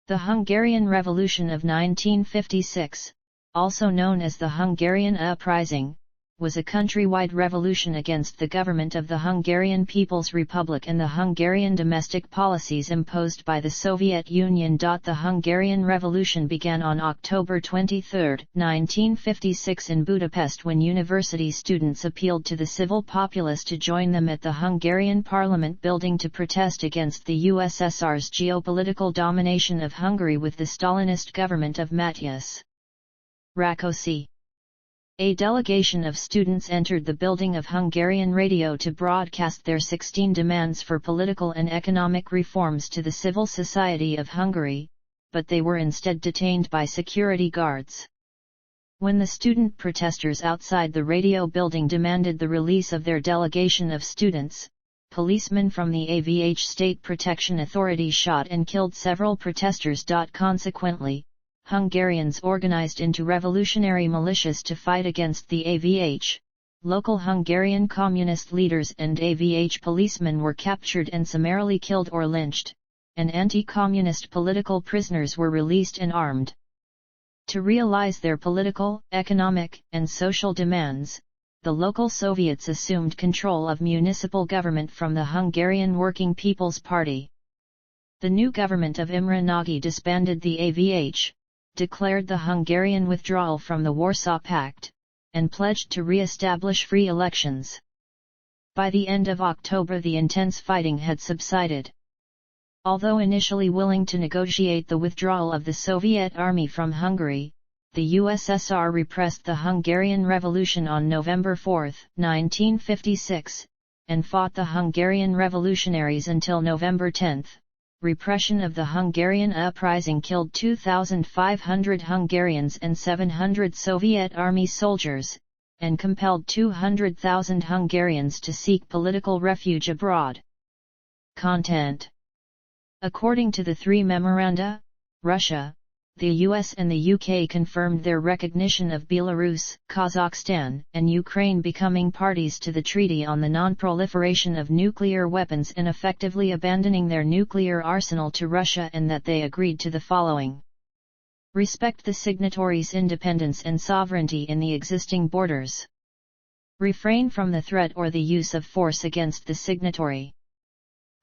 The Hungarian Revolution of 1956, also known as the Hungarian Uprising, was a countrywide revolution against the government of the Hungarian People's Republic and the Hungarian domestic policies imposed by the Soviet Union. The Hungarian Revolution began on October 23, 1956 in Budapest when university students appealed to the civil populace to join them at the Hungarian Parliament building to protest against the USSR's geopolitical domination of Hungary with the Stalinist government of Matyas Rákosi. A delegation of students entered the building of Hungarian radio to broadcast their 16 demands for political and economic reforms to the civil society of Hungary, but they were instead detained by security guards. When the student protesters outside the radio building demanded the release of their delegation of students, policemen from the AVH State Protection Authority shot and killed several protesters. Consequently, Hungarians organized into revolutionary militias to fight against the AVH. Local Hungarian communist leaders and AVH policemen were captured and summarily killed or lynched, and anti-communist political prisoners were released and armed. To realize their political, economic, and social demands, the local Soviets assumed control of municipal government from the Hungarian Working People's Party. The new government of Imre Nagy disbanded the AVH, declared the Hungarian withdrawal from the Warsaw Pact, and pledged to re-establish free elections. By the end of October the intense fighting had subsided. Although initially willing to negotiate the withdrawal of the Soviet army from Hungary, the USSR repressed the Hungarian Revolution on November 4, 1956, and fought the Hungarian revolutionaries until November 10. Repression of the Hungarian Uprising killed 2,500 Hungarians and 700 Soviet army soldiers, and compelled 200,000 Hungarians to seek political refuge abroad. Content. According to the three memoranda, Russia, the US and the UK confirmed their recognition of Belarus, Kazakhstan, and Ukraine becoming parties to the Treaty on the Non-Proliferation of Nuclear Weapons and effectively abandoning their nuclear arsenal to Russia, and that they agreed to the following. Respect the signatories' independence and sovereignty in the existing borders. Refrain from the threat or the use of force against the signatory.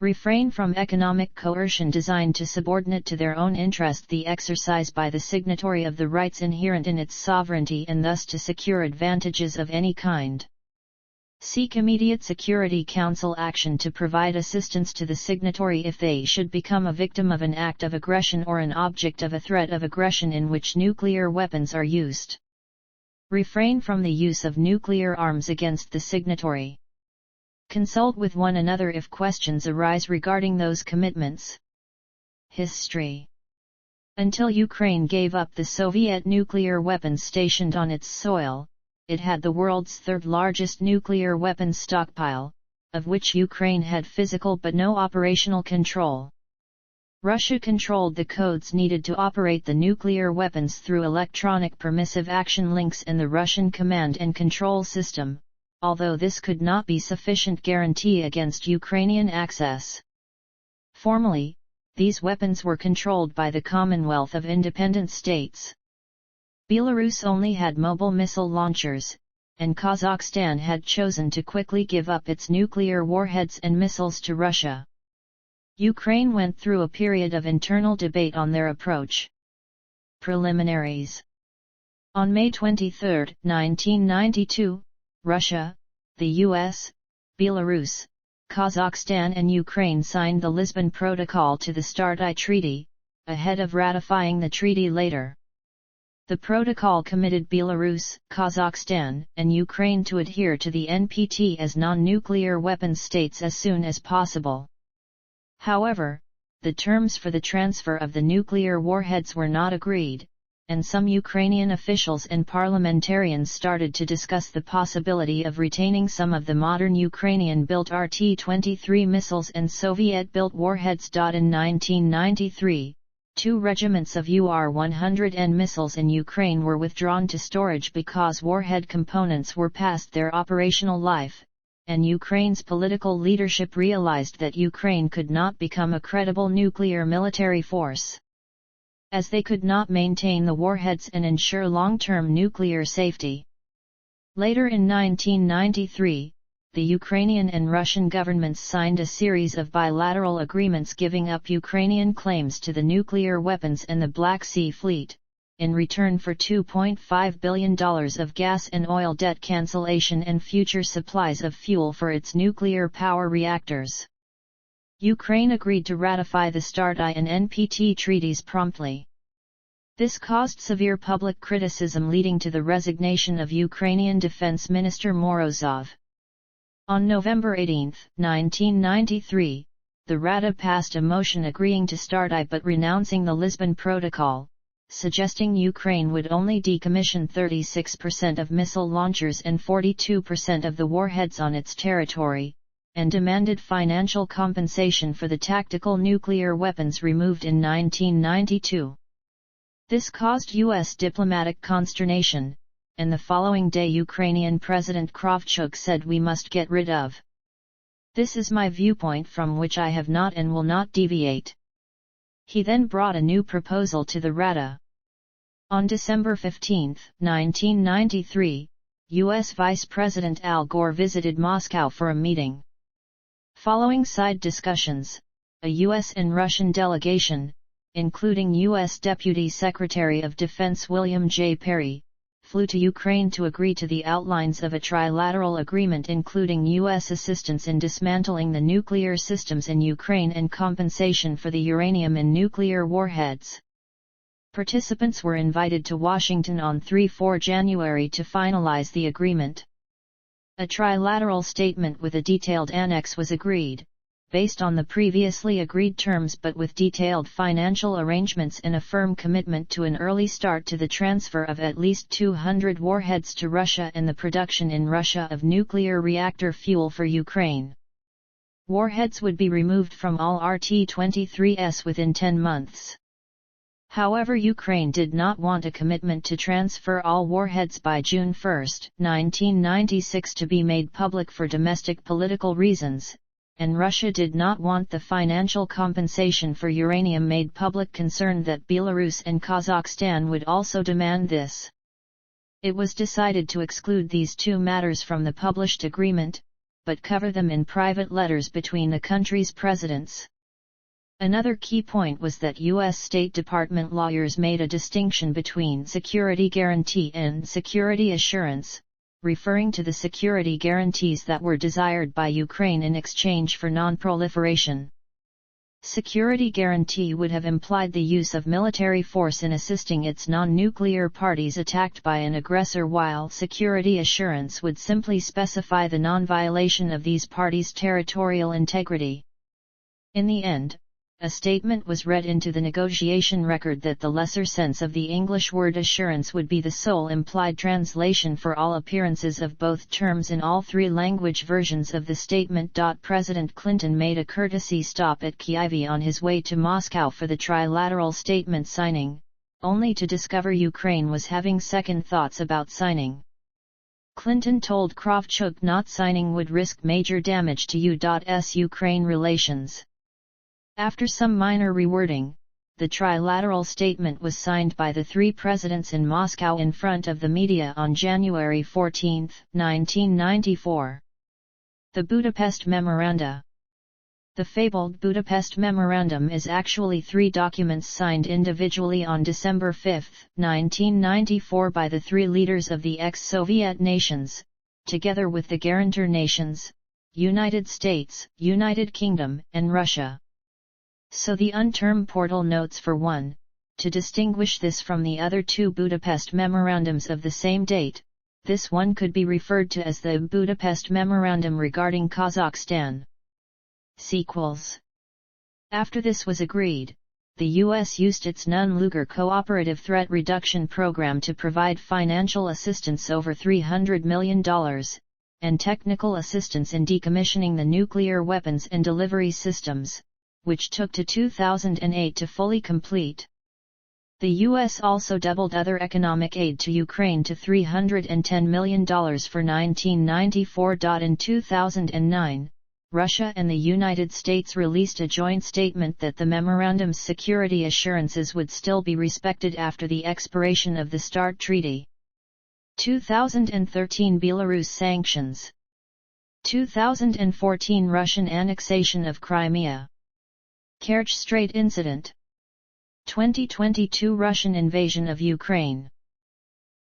Refrain from economic coercion designed to subordinate to their own interest the exercise by the signatory of the rights inherent in its sovereignty and thus to secure advantages of any kind. Seek immediate Security Council action to provide assistance to the signatory if they should become a victim of an act of aggression or an object of a threat of aggression in which nuclear weapons are used. Refrain from the use of nuclear arms against the signatory. Consult with one another if questions arise regarding those commitments. History. Until Ukraine gave up the Soviet nuclear weapons stationed on its soil, it had the world's third largest nuclear weapons stockpile, of which Ukraine had physical but no operational control. Russia controlled the codes needed to operate the nuclear weapons through electronic permissive action links in the Russian command and control system, although this could not be sufficient guarantee against Ukrainian access. Formally, these weapons were controlled by the Commonwealth of Independent States. Belarus only had mobile missile launchers, and Kazakhstan had chosen to quickly give up its nuclear warheads and missiles to Russia. Ukraine went through a period of internal debate on their approach. Preliminaries. On May 23, 1992, Russia, the US, Belarus, Kazakhstan and Ukraine signed the Lisbon Protocol to the START I Treaty, ahead of ratifying the treaty later. The protocol committed Belarus, Kazakhstan, and Ukraine to adhere to the NPT as non-nuclear weapons states as soon as possible. However, the terms for the transfer of the nuclear warheads were not agreed, and some Ukrainian officials and parliamentarians started to discuss the possibility of retaining some of the modern Ukrainian-built RT-23 missiles and Soviet-built warheads. In 1993, 2 regiments of UR-100N missiles in Ukraine were withdrawn to storage because warhead components were past their operational life, and Ukraine's political leadership realized that Ukraine could not become a credible nuclear military force. as they could not maintain the warheads and ensure long-term nuclear safety. Later in 1993, the Ukrainian and Russian governments signed a series of bilateral agreements giving up Ukrainian claims to the nuclear weapons and the Black Sea Fleet, in return for $2.5 billion of gas and oil debt cancellation and future supplies of fuel for its nuclear power reactors. Ukraine agreed to ratify the START I and NPT treaties promptly. This caused severe public criticism, leading to the resignation of Ukrainian Defense Minister Morozov. On November 18, 1993, the Rada passed a motion agreeing to START I but renouncing the Lisbon Protocol, suggesting Ukraine would only decommission 36% of missile launchers and 42% of the warheads on its territory, and demanded financial compensation for the tactical nuclear weapons removed in 1992. This caused U.S. diplomatic consternation, and the following day Ukrainian President Kravchuk said, "We must get rid of. This is my viewpoint from which I have not and will not deviate." He then brought a new proposal to the Rada. On December 15, 1993, U.S. Vice President Al Gore visited Moscow for a meeting. Following side discussions, a U.S. and Russian delegation, including U.S. Deputy Secretary of Defense William J. Perry, flew to Ukraine to agree to the outlines of a trilateral agreement including U.S. assistance in dismantling the nuclear systems in Ukraine and compensation for the uranium in nuclear warheads. Participants were invited to Washington on 3-4 January to finalize the agreement. A trilateral statement with a detailed annex was agreed, based on the previously agreed terms but with detailed financial arrangements and a firm commitment to an early start to the transfer of at least 200 warheads to Russia and the production in Russia of nuclear reactor fuel for Ukraine. Warheads would be removed from all RT-23s within 10 months. However, Ukraine did not want a commitment to transfer all warheads by June 1, 1996 to be made public for domestic political reasons, and Russia did not want the financial compensation for uranium made public, concerned that Belarus and Kazakhstan would also demand this. It was decided to exclude these two matters from the published agreement, but cover them in private letters between the countries' presidents. Another key point was that U.S. State Department lawyers made a distinction between security guarantee and security assurance, referring to the security guarantees that were desired by Ukraine in exchange for non-proliferation. Security guarantee would have implied the use of military force in assisting its non-nuclear parties attacked by an aggressor, while security assurance would simply specify the non-violation of these parties' territorial integrity. In the end, a statement was read into the negotiation record that the lesser sense of the English word assurance would be the sole implied translation for all appearances of both terms in all three language versions of the statement. President Clinton made a courtesy stop at Kyiv on his way to Moscow for the trilateral statement signing, only to discover Ukraine was having second thoughts about signing. Clinton told Kravchuk not signing would risk major damage to U.S.-Ukraine relations. After some minor rewording, the trilateral statement was signed by the three presidents in Moscow in front of the media on January 14, 1994. The Budapest Memorandum. The fabled Budapest Memorandum is actually three documents signed individually on December 5, 1994 by the three leaders of the ex-Soviet nations, together with the guarantor nations, United States, United Kingdom, and Russia. So the unterm portal notes for 1, to distinguish this from the other two Budapest Memorandums of the same date, this one could be referred to as the Budapest Memorandum regarding Kazakhstan. Sequels. After this was agreed, the U.S. used its Non-Lugar Cooperative Threat Reduction Program to provide financial assistance over $300 million, and technical assistance in decommissioning the nuclear weapons and delivery systems, which took to 2008 to fully complete. The U.S. also doubled other economic aid to Ukraine to $310 million for 1994. In 2009, Russia and the United States released a joint statement that the memorandum's security assurances would still be respected after the expiration of the START Treaty. 2013 Belarus sanctions. 2014 Russian annexation of Crimea. Kerch Strait incident. 2022 Russian invasion of Ukraine.